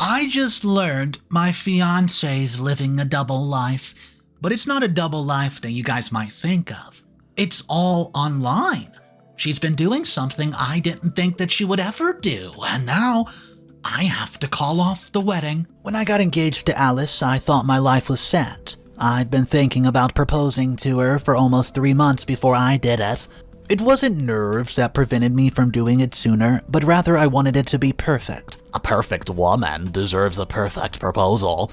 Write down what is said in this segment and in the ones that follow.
I just learned my fiance's living a double life, but it's not a double life that you guys might think of. It's all online. She's been doing something I didn't think that she would ever do, and now I have to call off the wedding. When I got engaged to Alice, I thought my life was set. I'd been thinking about proposing to her for almost 3 months before I did it. It wasn't nerves that prevented me from doing it sooner, but rather I wanted it to be perfect. A perfect woman deserves a perfect proposal.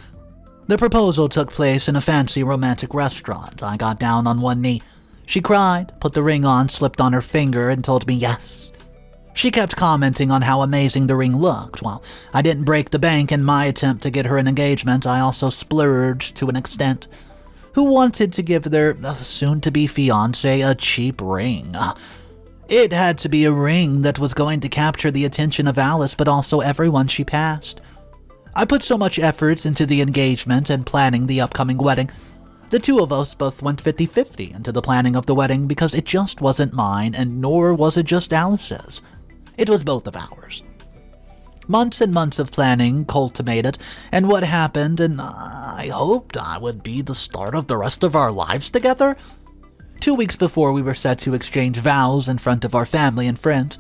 The proposal took place in a fancy romantic restaurant. I got down on one knee. She cried, put the ring on, slipped on her finger, and told me yes. She kept commenting on how amazing the ring looked. While I didn't break the bank in my attempt to get her an engagement, I also splurged to an extent. Who wanted to give their soon-to-be fiancé a cheap ring? It had to be a ring that was going to capture the attention of Alice, but also everyone she passed. I put so much effort into the engagement and planning the upcoming wedding. The two of us both went 50-50 into the planning of the wedding because it just wasn't mine, and nor was it just Alice's. It was both of ours. Months and months of planning culminated, and what happened, and I hoped I would be the start of the rest of our lives together. 2 weeks before we were set to exchange vows in front of our family and friends,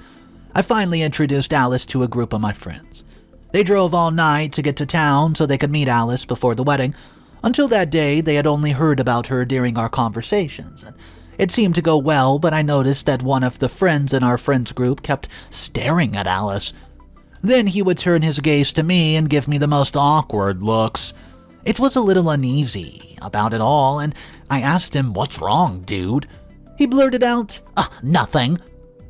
I finally introduced Alice to a group of my friends. They drove all night to get to town so they could meet Alice before the wedding. Until that day, they had only heard about her during our conversations, and it seemed to go well, but I noticed that one of the friends in our friends group kept staring at Alice. Then he would turn his gaze to me and give me the most awkward looks. It was a little uneasy about it all, and I asked him, "What's wrong, dude?" He blurted out, "Nothing."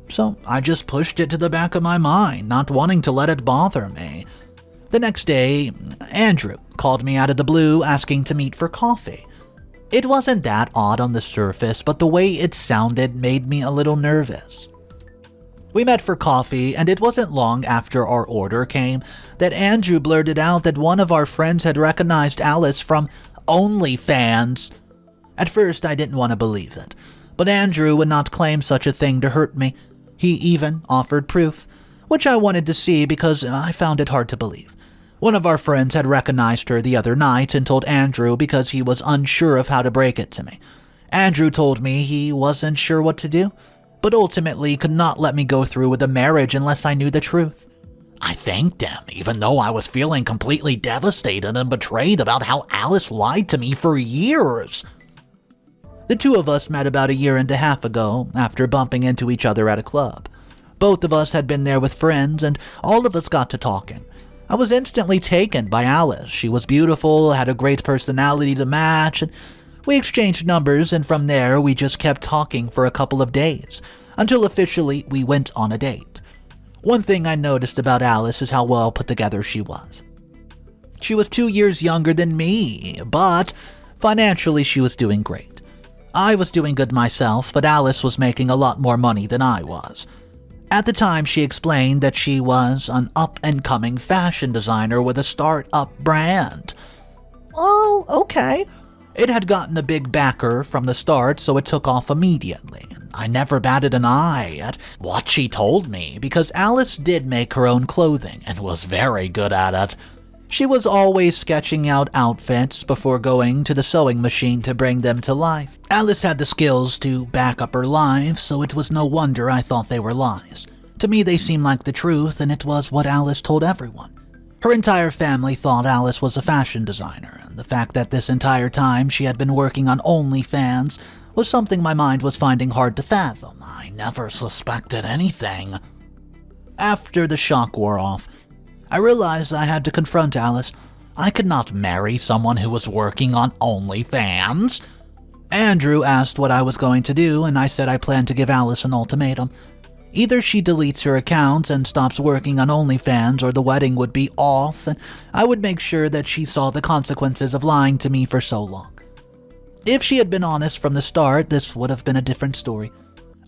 So I just pushed it to the back of my mind, not wanting to let it bother me. The next day, Andrew called me out of the blue asking to meet for coffee. It wasn't that odd on the surface, but the way it sounded made me a little nervous. We met for coffee, and it wasn't long after our order came that Andrew blurted out that one of our friends had recognized Alice from OnlyFans. At first, I didn't want to believe it, but Andrew would not claim such a thing to hurt me. He even offered proof, which I wanted to see because I found it hard to believe. One of our friends had recognized her the other night and told Andrew because he was unsure of how to break it to me. Andrew told me he wasn't sure what to do, but ultimately could not let me go through with the marriage unless I knew the truth. I thanked him, even though I was feeling completely devastated and betrayed about how Alice lied to me for years. The two of us met about 1.5 years ago after bumping into each other at a club. Both of us had been there with friends, and all of us got to talking. I was instantly taken by Alice. She was beautiful, had a great personality to match, and we exchanged numbers, and from there we just kept talking for a couple of days, until officially we went on a date. One thing I noticed about Alice is how well put together she was. She was 2 years younger than me, but financially she was doing great. I was doing good myself, but Alice was making a lot more money than I was. At the time, she explained that she was an up-and-coming fashion designer with a start-up brand. Oh, okay. It had gotten a big backer from the start, so it took off immediately. I never batted an eye at what she told me, because Alice did make her own clothing and was very good at it. She was always sketching out outfits before going to the sewing machine to bring them to life. Alice had the skills to back up her lies, so it was no wonder I thought they were lies. To me, they seemed like the truth, and it was what Alice told everyone. Her entire family thought Alice was a fashion designer, and the fact that this entire time she had been working on OnlyFans was something my mind was finding hard to fathom. I never suspected anything. After the shock wore off, I realized I had to confront Alice. I could not marry someone who was working on OnlyFans. Andrew asked what I was going to do, and I said I planned to give Alice an ultimatum. Either she deletes her account and stops working on OnlyFans, or the wedding would be off, and I would make sure that she saw the consequences of lying to me for so long. If she had been honest from the start, this would have been a different story.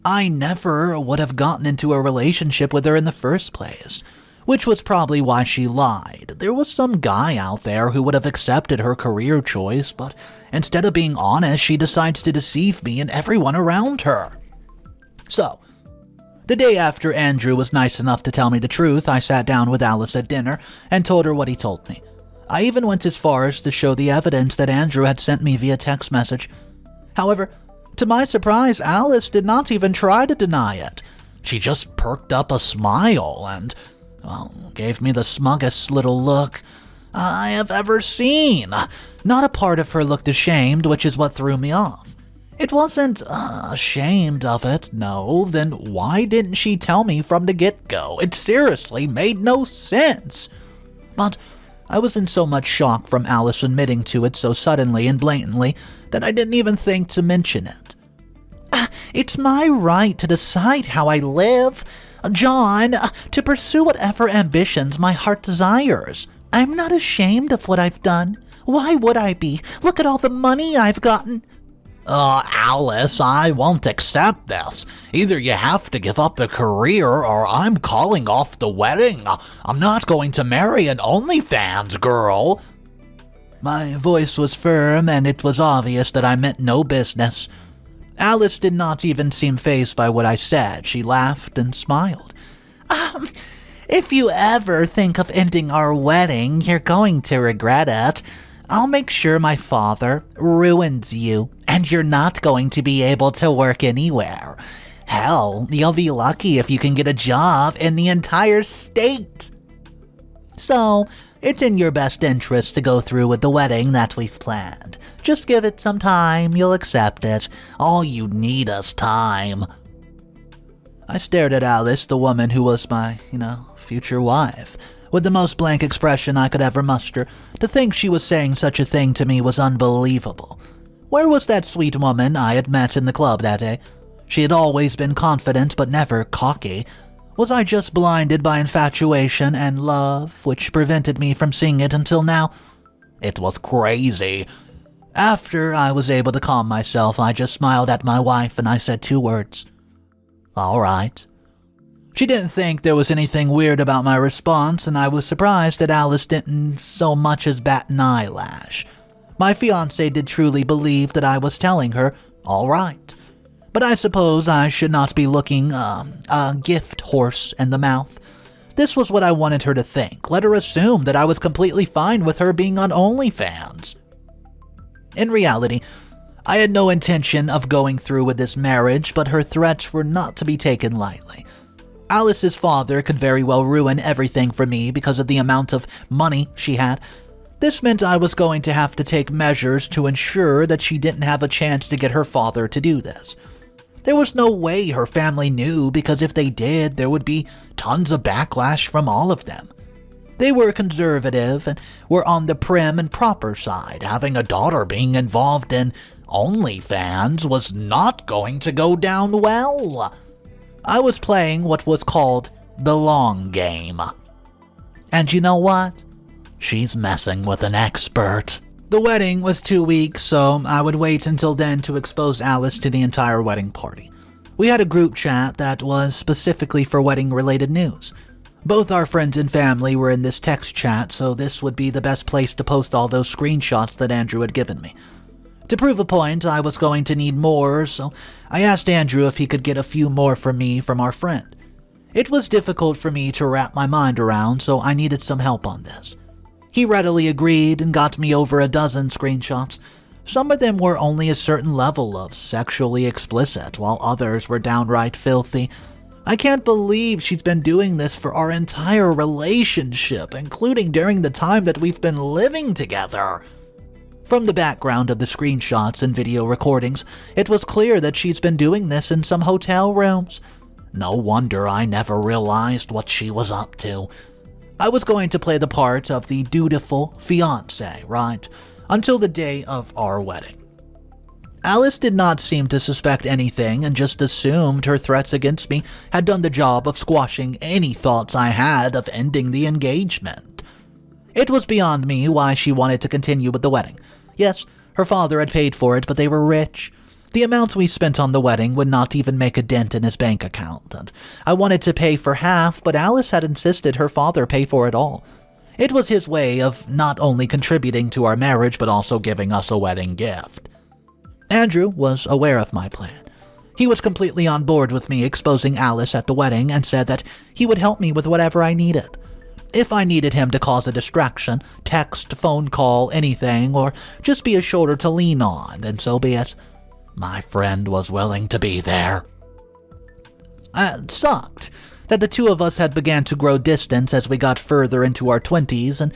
I never would have gotten into a relationship with her in the first place, which was probably why she lied. There was some guy out there who would have accepted her career choice, but instead of being honest, she decides to deceive me and everyone around her. So, The day after Andrew was nice enough to tell me the truth, I sat down with Alice at dinner and told her what he told me. I even went as far as to show the evidence that Andrew had sent me via text message. However, to my surprise, Alice did not even try to deny it. She just perked up a smile and, gave me the smuggest little look I have ever seen. Not a part of her looked ashamed, which is what threw me off. It wasn't ashamed of it, no. Then why didn't she tell me from the get-go? It seriously made no sense. But I was in so much shock from Alice admitting to it so suddenly and blatantly that I didn't even think to mention it. It's my right to decide how I live, John, to pursue whatever ambitions my heart desires. I'm not ashamed of what I've done. Why would I be? Look at all the money I've gotten. Alice, I won't accept this. Either you have to give up the career or I'm calling off the wedding. I'm not going to marry an OnlyFans girl. My voice was firm and it was obvious that I meant no business. Alice did not even seem fazed by what I said. She laughed and smiled. If you ever think of ending our wedding, you're going to regret it. I'll make sure my father ruins you, and you're not going to be able to work anywhere. Hell, you'll be lucky if you can get a job in the entire state. So, it's in your best interest to go through with the wedding that we've planned. Just give it some time, you'll accept it. All you need is time. I stared at Alice, the woman who was my, future wife, with the most blank expression I could ever muster. To think she was saying such a thing to me was unbelievable. Where was that sweet woman I had met in the club that day? She had always been confident, but never cocky. Was I just blinded by infatuation and love, which prevented me from seeing it until now? It was crazy. After I was able to calm myself, I just smiled at my wife and I said 2 words. All right. She didn't think there was anything weird about my response, and I was surprised that Alice didn't so much as bat an eyelash. My fiancé did truly believe that I was telling her, all right. But I suppose I should not be looking a gift horse in the mouth. This was what I wanted her to think. Let her assume that I was completely fine with her being on OnlyFans. In reality, I had no intention of going through with this marriage, but her threats were not to be taken lightly. Alice's father could very well ruin everything for me because of the amount of money she had. This meant I was going to have to take measures to ensure that she didn't have a chance to get her father to do this. There was no way her family knew, because if they did, there would be tons of backlash from all of them. They were conservative and were on the prim and proper side. Having a daughter being involved in OnlyFans was not going to go down well. I was playing what was called the long game. And you know what? She's messing with an expert. The wedding was 2 weeks, so I would wait until then to expose Alice to the entire wedding party. We had a group chat that was specifically for wedding-related news. Both our friends and family were in this text chat, so this would be the best place to post all those screenshots that Andrew had given me. To prove a point, I was going to need more, so I asked Andrew if he could get a few more from me from our friend. It was difficult for me to wrap my mind around, so I needed some help on this. He readily agreed and got me over a dozen screenshots. Some of them were only a certain level of sexually explicit, while others were downright filthy. I can't believe she's been doing this for our entire relationship, including during the time that we've been living together. From the background of the screenshots and video recordings, it was clear that she's been doing this in some hotel rooms. No wonder I never realized what she was up to. I was going to play the part of the dutiful fiancé, right, until the day of our wedding. Alice did not seem to suspect anything and just assumed her threats against me had done the job of squashing any thoughts I had of ending the engagement. It was beyond me why she wanted to continue with the wedding. Yes, her father had paid for it, but they were rich. The amount we spent on the wedding would not even make a dent in his bank account, and I wanted to pay for half, but Alice had insisted her father pay for it all. It was his way of not only contributing to our marriage, but also giving us a wedding gift. Andrew was aware of my plan. He was completely on board with me exposing Alice at the wedding and said that he would help me with whatever I needed. If I needed him to cause a distraction, text, phone call, anything, or just be a shoulder to lean on, then so be it. My friend was willing to be there. It sucked that the two of us had began to grow distance as we got further into our 20s, and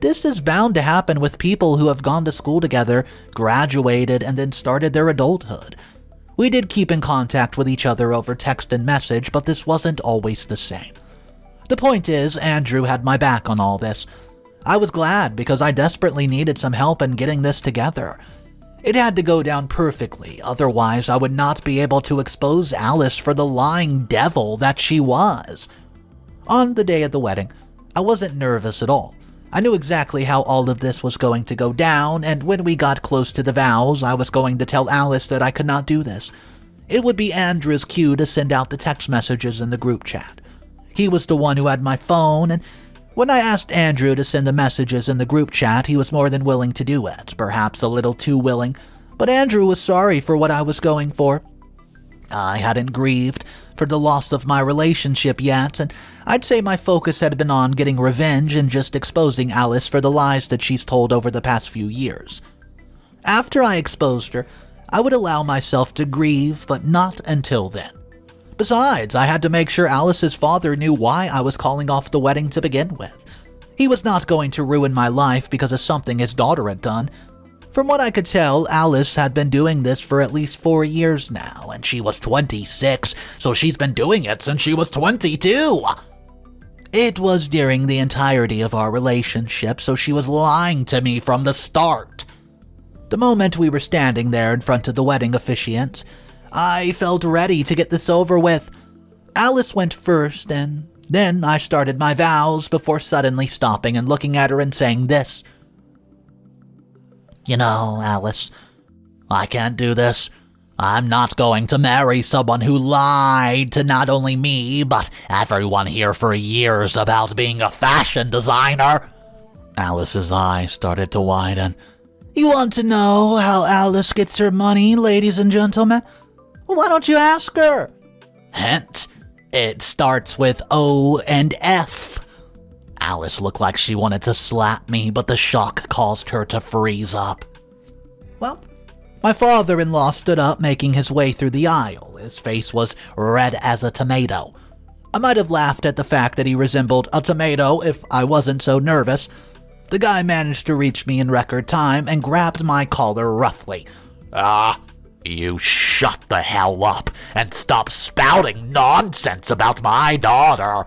this is bound to happen with people who have gone to school together, graduated, and then started their adulthood. We did keep in contact with each other over text and message, but this wasn't always the same. The point is, Andrew had my back on all this. I was glad because I desperately needed some help in getting this together. It had to go down perfectly, otherwise I would not be able to expose Alice for the lying devil that she was. On the day of the wedding, I wasn't nervous at all. I knew exactly how all of this was going to go down, and when we got close to the vows, I was going to tell Alice that I could not do this. It would be Andrew's cue to send out the text messages in the group chat. He was the one who had my phone, and when I asked Andrew to send the messages in the group chat, he was more than willing to do it, perhaps a little too willing, but Andrew was sorry for what I was going for. I hadn't grieved for the loss of my relationship yet, and I'd say my focus had been on getting revenge and just exposing Alice for the lies that she's told over the past few years. After I exposed her, I would allow myself to grieve, but not until then. Besides, I had to make sure Alice's father knew why I was calling off the wedding to begin with. He was not going to ruin my life because of something his daughter had done. From what I could tell, Alice had been doing this for at least 4 years now, and she was 26, so she's been doing it since she was 22. It was during the entirety of our relationship, so she was lying to me from the start. The moment we were standing there in front of the wedding officiant, I felt ready to get this over with. Alice went first, and then I started my vows before suddenly stopping and looking at her and saying this. You know, Alice, I can't do this. I'm not going to marry someone who lied to not only me, but everyone here for years about being a fashion designer. Alice's eyes started to widen. You want to know how Alice gets her money, ladies and gentlemen? Why don't you ask her? Hint, it starts with O and F. Alice looked like she wanted to slap me, but the shock caused her to freeze up. Well, my father-in-law stood up, making his way through the aisle. His face was red as a tomato. I might have laughed at the fact that he resembled a tomato if I wasn't so nervous. The guy managed to reach me in record time and grabbed my collar roughly. You shut the hell up and stop spouting nonsense about my daughter.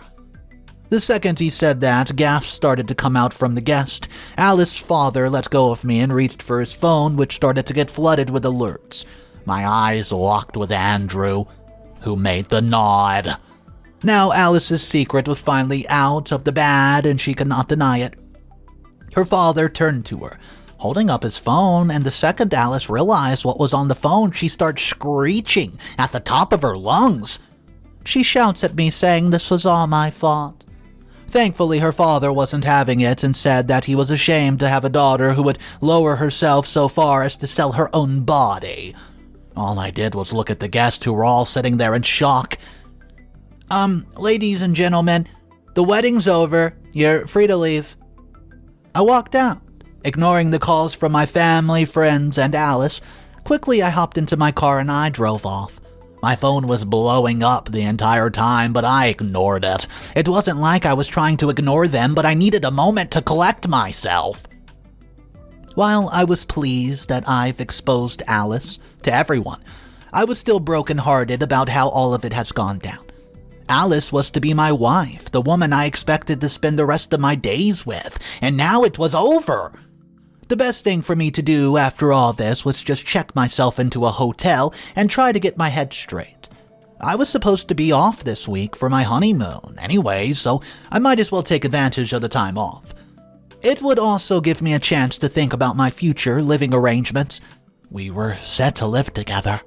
The second he said that, gasps started to come out from the guest. Alice's father let go of me and reached for his phone, which started to get flooded with alerts. My eyes locked with Andrew, who made the nod. Now Alice's secret was finally out of the bag, and she could not deny it. Her father turned to her, holding up his phone, and the second Alice realized what was on the phone, she starts screeching at the top of her lungs. She shouts at me, saying this was all my fault. Thankfully, her father wasn't having it and said that he was ashamed to have a daughter who would lower herself so far as to sell her own body. All I did was look at the guests who were all sitting there in shock. Ladies and gentlemen, the wedding's over. You're free to leave. I walked out, ignoring the calls from my family, friends, and Alice. Quickly, I hopped into my car and I drove off. My phone was blowing up the entire time, but I ignored it. It wasn't like I was trying to ignore them, but I needed a moment to collect myself. While I was pleased that I've exposed Alice to everyone, I was still brokenhearted about how all of it has gone down. Alice was to be my wife, the woman I expected to spend the rest of my days with, and now it was over. The best thing for me to do after all this was just check myself into a hotel and try to get my head straight. I was supposed to be off this week for my honeymoon anyway, so I might as well take advantage of the time off. It would also give me a chance to think about my future living arrangements. We were set to live together.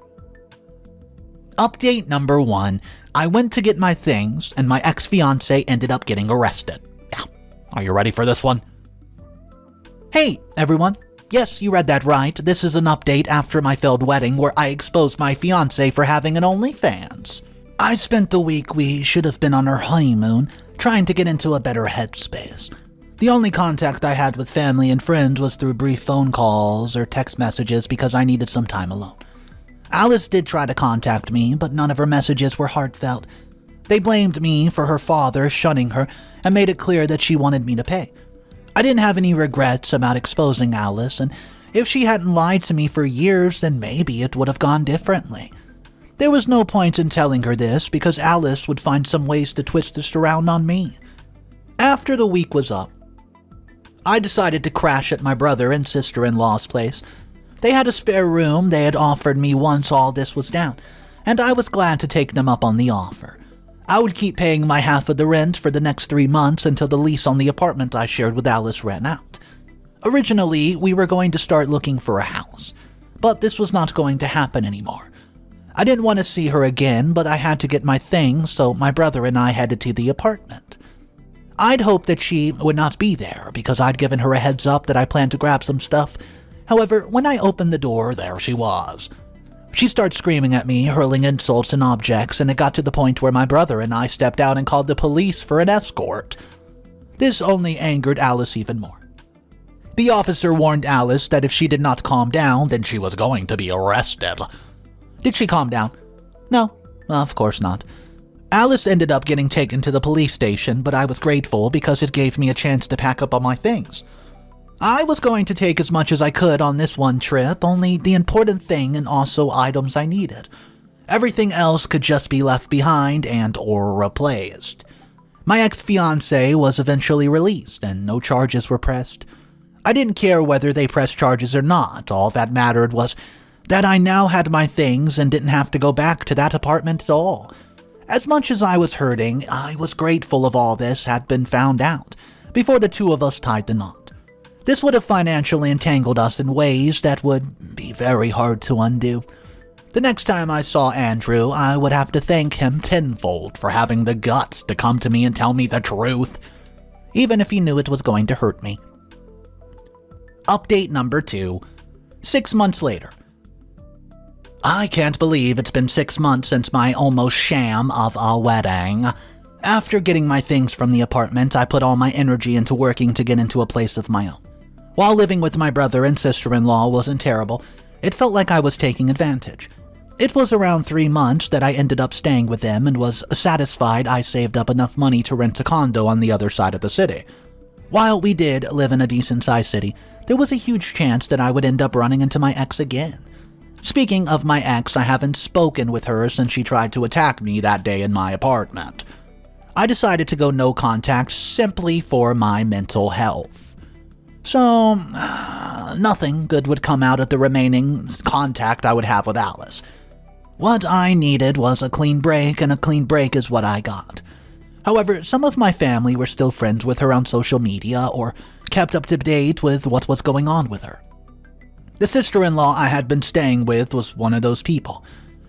Update number 1. I went to get my things, and my ex-fiancé ended up getting arrested. Yeah. Are you ready for this one? Hey, everyone. Yes, you read that right. This is an update after my failed wedding where I exposed my fiancé for having an OnlyFans. I spent the week we should have been on our honeymoon trying to get into a better headspace. The only contact I had with family and friends was through brief phone calls or text messages because I needed some time alone. Alice did try to contact me, but none of her messages were heartfelt. They blamed me for her father shunning her and made it clear that she wanted me to pay. I didn't have any regrets about exposing Alice, and if she hadn't lied to me for years, then maybe it would have gone differently. There was no point in telling her this because Alice would find some ways to twist this around on me. After the week was up, I decided to crash at my brother and sister-in-law's place. They had a spare room they had offered me once all this was down, and I was glad to take them up on the offer. I would keep paying my half of the rent for the next 3 months until the lease on the apartment I shared with Alice ran out. Originally, we were going to start looking for a house, but this was not going to happen anymore. I didn't want to see her again, but I had to get my things, so my brother and I headed to the apartment. I'd hoped that she would not be there because I'd given her a heads up that I planned to grab some stuff. However, when I opened the door, there she was. She started screaming at me, hurling insults and objects, and it got to the point where my brother and I stepped out and called the police for an escort. This only angered Alice even more. The officer warned Alice that if she did not calm down, then she was going to be arrested. Did she calm down? No, of course not. Alice ended up getting taken to the police station, but I was grateful because it gave me a chance to pack up all my things. I was going to take as much as I could on this one trip, only the important thing and also items I needed. Everything else could just be left behind and or replaced. My ex-fiancé was eventually released and no charges were pressed. I didn't care whether they pressed charges or not. All that mattered was that I now had my things and didn't have to go back to that apartment at all. As much as I was hurting, I was grateful of all this had been found out before the two of us tied the knot. This would have financially entangled us in ways that would be very hard to undo. The next time I saw Andrew, I would have to thank him tenfold for having the guts to come to me and tell me the truth, even if he knew it was going to hurt me. Update number 2. 6 months later. I can't believe it's been 6 months since my almost sham of a wedding. After getting my things from the apartment, I put all my energy into working to get into a place of my own. While living with my brother and sister-in-law wasn't terrible, it felt like I was taking advantage. It was around 3 months that I ended up staying with them and was satisfied I saved up enough money to rent a condo on the other side of the city. While we did live in a decent-sized city, there was a huge chance that I would end up running into my ex again. Speaking of my ex, I haven't spoken with her since she tried to attack me that day in my apartment. I decided to go no contact simply for my mental health. So, nothing good would come out of the remaining contact I would have with Alice. What I needed was a clean break, and a clean break is what I got. However, some of my family were still friends with her on social media or kept up to date with what was going on with her. The sister-in-law I had been staying with was one of those people.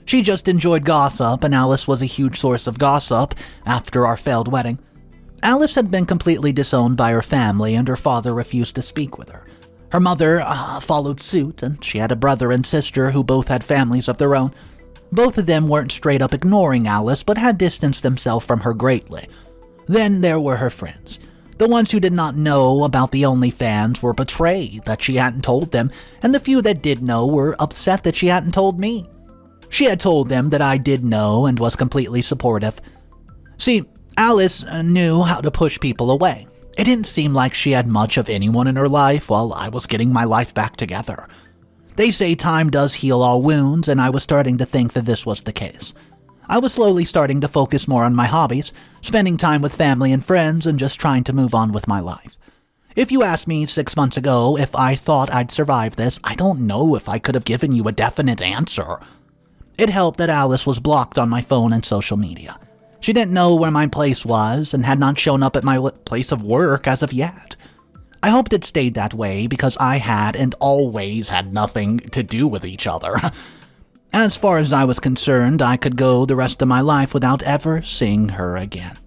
She just enjoyed gossip, and Alice was a huge source of gossip after our failed wedding. Alice had been completely disowned by her family, and her father refused to speak with her. Her mother followed suit, and she had a brother and sister who both had families of their own. Both of them weren't straight up ignoring Alice, but had distanced themselves from her greatly. Then there were her friends. The ones who did not know about the OnlyFans were betrayed that she hadn't told them, and the few that did know were upset that she hadn't told me. She had told them that I did know and was completely supportive. See, Alice knew how to push people away. It didn't seem like she had much of anyone in her life while I was getting my life back together. They say time does heal all wounds, and I was starting to think that this was the case. I was slowly starting to focus more on my hobbies, spending time with family and friends, and just trying to move on with my life. If you asked me 6 months ago if I thought I'd survive this, I don't know if I could have given you a definite answer. It helped that Alice was blocked on my phone and social media. She didn't know where my place was and had not shown up at my place of work as of yet. I hoped it stayed that way because I had and always had nothing to do with each other. As far as I was concerned, I could go the rest of my life without ever seeing her again.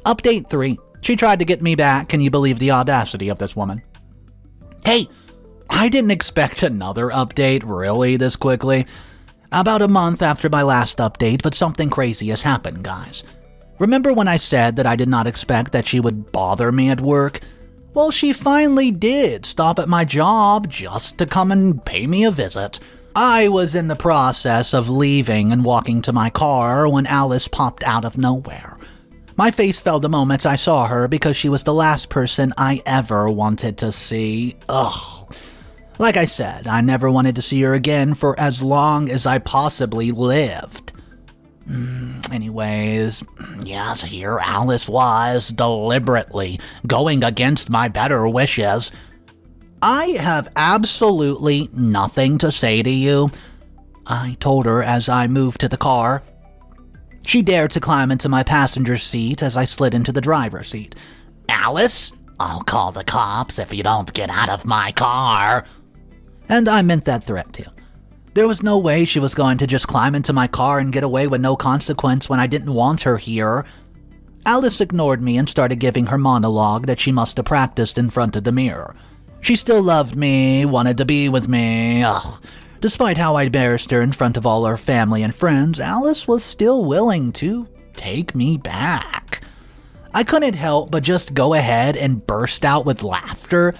Update 3. She tried to get me back. Can you believe the audacity of this woman? Hey, I didn't expect another update really this quickly. About a month after my last update, but something crazy has happened, guys. Remember when I said that I did not expect that she would bother me at work? Well, she finally did stop at my job just to come and pay me a visit. I was in the process of leaving and walking to my car when Alice popped out of nowhere. My face fell the moment I saw her because she was the last person I ever wanted to see. Ugh. Like I said, I never wanted to see her again for as long as I possibly lived. Anyways, yes, here Alice was, deliberately going against my better wishes. I have absolutely nothing to say to you, I told her as I moved to the car. She dared to climb into my passenger seat as I slid into the driver's seat. Alice, I'll call the cops if you don't get out of my car. And I meant that threat too. There was no way she was going to just climb into my car and get away with no consequence when I didn't want her here. Alice ignored me and started giving her monologue that she must have practiced in front of the mirror. She still loved me, wanted to be with me. Ugh. Despite how I embarrassed her in front of all her family and friends, Alice was still willing to take me back. I couldn't help but just go ahead and burst out with laughter.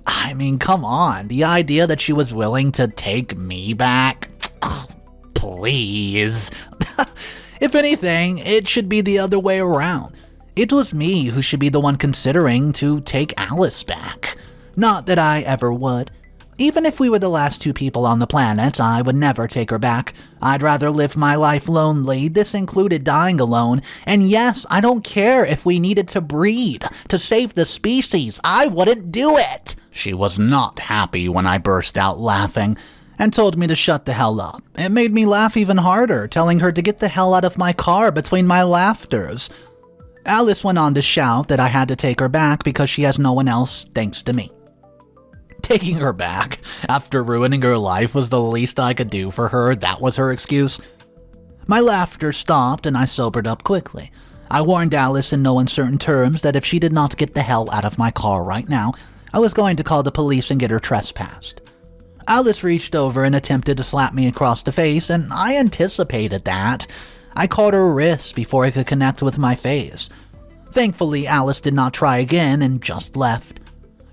I mean, come on, the idea that she was willing to take me back? Ugh, please. If anything, it should be the other way around. It was me who should be the one considering to take Alice back. Not that I ever would. Even if we were the last two people on the planet, I would never take her back. I'd rather live my life lonely. This included dying alone. And yes, I don't care if we needed to breed to save the species. I wouldn't do it. She was not happy when I burst out laughing and told me to shut the hell up. It made me laugh even harder, telling her to get the hell out of my car between my laughters. Alice went on to shout that I had to take her back because she has no one else thanks to me. Taking her back after ruining her life was the least I could do for her. That was her excuse. My laughter stopped and I sobered up quickly. I warned Alice in no uncertain terms that if she did not get the hell out of my car right now, I was going to call the police and get her trespassed. Alice reached over and attempted to slap me across the face, and I anticipated that. I caught her wrist before I could connect with my face. Thankfully, Alice did not try again and just left.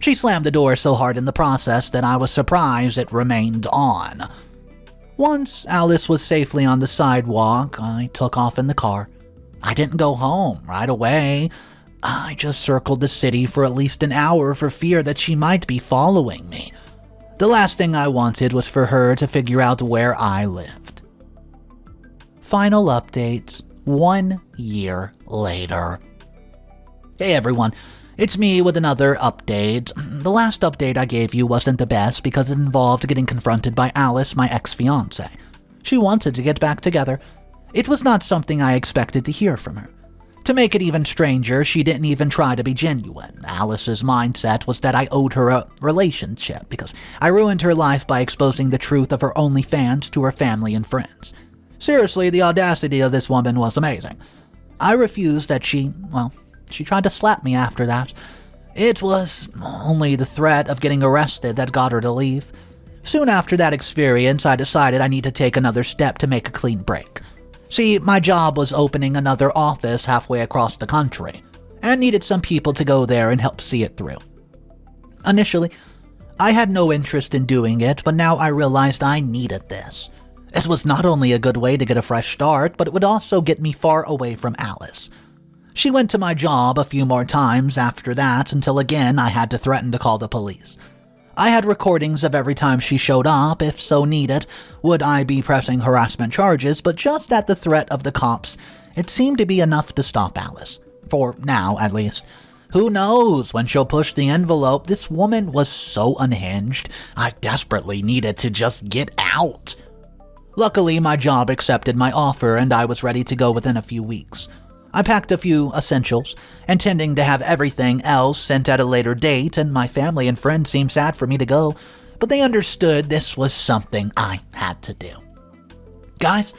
She slammed the door so hard in the process that I was surprised it remained on. Once Alice was safely on the sidewalk, I took off in the car. I didn't go home right away. I just circled the city for at least an hour for fear that she might be following me. The last thing I wanted was for her to figure out where I lived. Final update, 1 year later. Hey everyone. It's me with another update. The last update I gave you wasn't the best because it involved getting confronted by Alice, my ex-fiancée. She wanted to get back together. It was not something I expected to hear from her. To make it even stranger, she didn't even try to be genuine. Alice's mindset was that I owed her a relationship because I ruined her life by exposing the truth of her OnlyFans to her family and friends. Seriously, the audacity of this woman was amazing. I refused that she tried to slap me after that. It was only the threat of getting arrested that got her to leave. Soon after that experience, I decided I need to take another step to make a clean break. See, my job was opening another office halfway across the country, and needed some people to go there and help see it through. Initially, I had no interest in doing it, but now I realized I needed this. It was not only a good way to get a fresh start, but it would also get me far away from Alice. She went to my job a few more times after that until again I had to threaten to call the police. I had recordings of every time she showed up. If so needed, would I be pressing harassment charges, but just at the threat of the cops, it seemed to be enough to stop Alice. For now, at least. Who knows when she'll push the envelope? This woman was so unhinged, I desperately needed to just get out. Luckily, my job accepted my offer and I was ready to go within a few weeks. I packed a few essentials, intending to have everything else sent at a later date, and my family and friends seemed sad for me to go, but they understood this was something I had to do. Guys,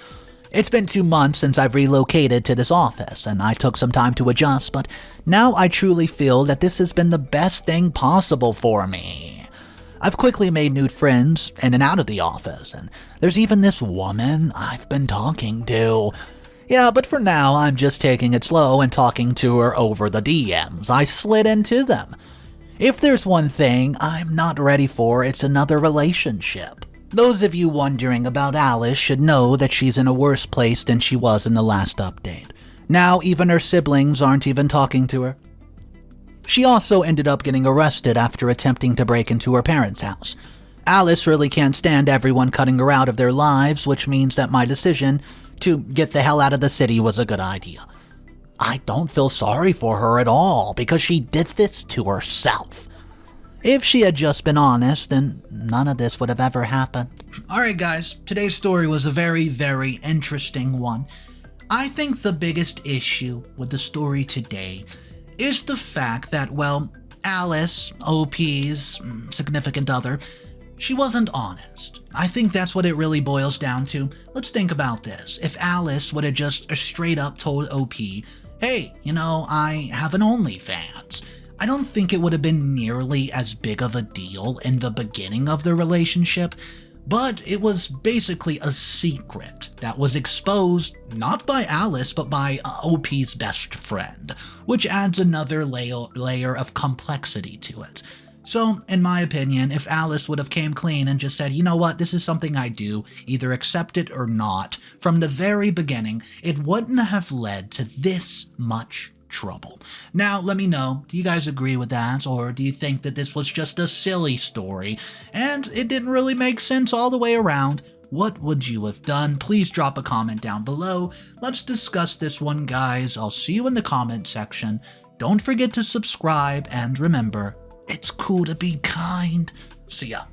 it's been 2 months since I've relocated to this office, and I took some time to adjust, but now I truly feel that this has been the best thing possible for me. I've quickly made new friends in and out of the office, and there's even this woman I've been talking to. Yeah, but for now, I'm just taking it slow and talking to her over the DMs. I slid into them. If there's one thing I'm not ready for, it's another relationship. Those of you wondering about Alice should know that she's in a worse place than she was in the last update. Now even her siblings aren't even talking to her. She also ended up getting arrested after attempting to break into her parents' house. Alice really can't stand everyone cutting her out of their lives, which means that my decision to get the hell out of the city was a good idea. I don't feel sorry for her at all because she did this to herself. If she had just been honest, then none of this would have ever happened. Alright guys, today's story was a very, very interesting one. I think the biggest issue with the story today is the fact that, well, Alice, OP's significant other, she wasn't honest. I think that's what it really boils down to. Let's think about this. If Alice would have just straight up told OP, hey, I have an OnlyFans, I don't think it would have been nearly as big of a deal in the beginning of the relationship, but it was basically a secret that was exposed not by Alice but by OP's best friend, which adds another layer of complexity to it. So, in my opinion, if Alice would have came clean and just said, you know what, this is something I do, either accept it or not, from the very beginning, it wouldn't have led to this much trouble. Now, let me know, do you guys agree with that, or do you think that this was just a silly story, and it didn't really make sense all the way around? What would you have done? Please drop a comment down below. Let's discuss this one, guys. I'll see you in the comment section. Don't forget to subscribe, and remember, it's cool to be kind. See ya.